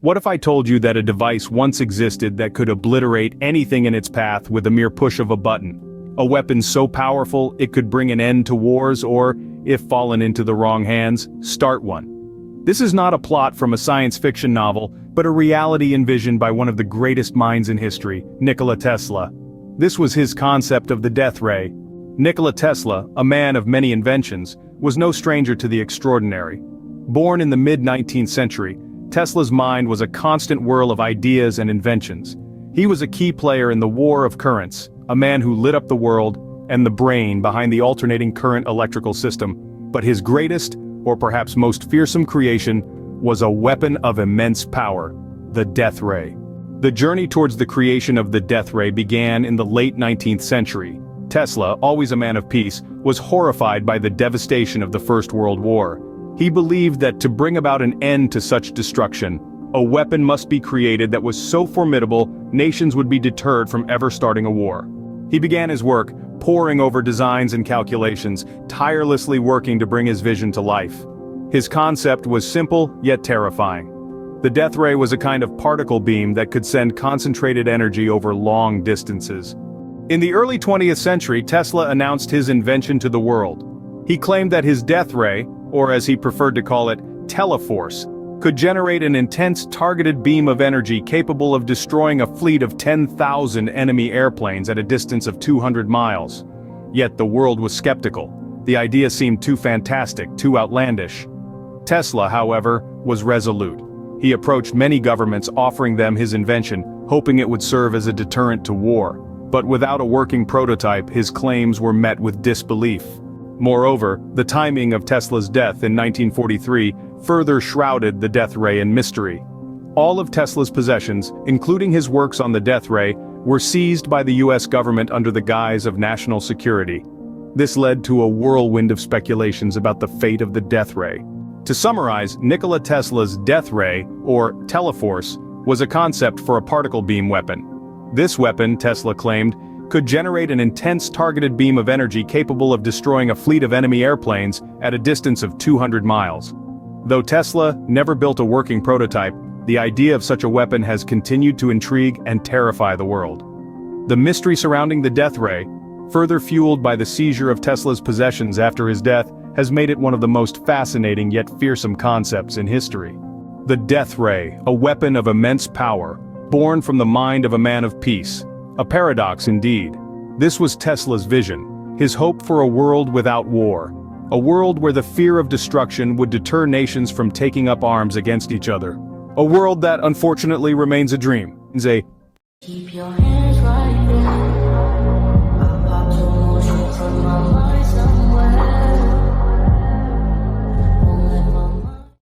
What if I told you that a device once existed that could obliterate anything in its path with a mere push of a button? A weapon so powerful it could bring an end to wars or, if fallen into the wrong hands, start one. This is not a plot from a science fiction novel, but a reality envisioned by one of the greatest minds in history, Nikola Tesla. This was his concept of the death ray. Nikola Tesla, a man of many inventions, was no stranger to the extraordinary. Born in the mid-19th century, Tesla's mind was a constant whirl of ideas and inventions. He was a key player in the war of currents, a man who lit up the world, and the brain behind the alternating current electrical system. But his greatest, or perhaps most fearsome creation, was a weapon of immense power, the death ray. The journey towards the creation of the death ray began in the late 19th century. Tesla, always a man of peace, was horrified by the devastation of the First World War. He believed that to bring about an end to such destruction, a weapon must be created that was so formidable, nations would be deterred from ever starting a war. He began his work, poring over designs and calculations, tirelessly working to bring his vision to life. His concept was simple, yet terrifying. The death ray was a kind of particle beam that could send concentrated energy over long distances. In the early 20th century, Tesla announced his invention to the world. He claimed that his death ray, or as he preferred to call it, teleforce, could generate an intense targeted beam of energy capable of destroying a fleet of 10,000 enemy airplanes at a distance of 200 miles. Yet the world was skeptical. The idea seemed too fantastic, too outlandish. Tesla, however, was resolute. He approached many governments offering them his invention, hoping it would serve as a deterrent to war. But without a working prototype, his claims were met with disbelief. Moreover, the timing of Tesla's death in 1943 further shrouded the death ray in mystery. All of Tesla's possessions, including his works on the death ray, were seized by the US government under the guise of national security. This led to a whirlwind of speculations about the fate of the death ray. To summarize, Nikola Tesla's death ray, or teleforce, was a concept for a particle beam weapon. This weapon, Tesla claimed, could generate an intense targeted beam of energy capable of destroying a fleet of enemy airplanes at a distance of 200 miles. Though Tesla never built a working prototype, the idea of such a weapon has continued to intrigue and terrify the world. The mystery surrounding the death ray, further fueled by the seizure of Tesla's possessions after his death, has made it one of the most fascinating yet fearsome concepts in history. The death ray, a weapon of immense power, born from the mind of a man of peace. A paradox indeed. This was Tesla's vision, his hope for a world without war. A world where the fear of destruction would deter nations from taking up arms against each other. A world that unfortunately remains a dream. Keep your hands right.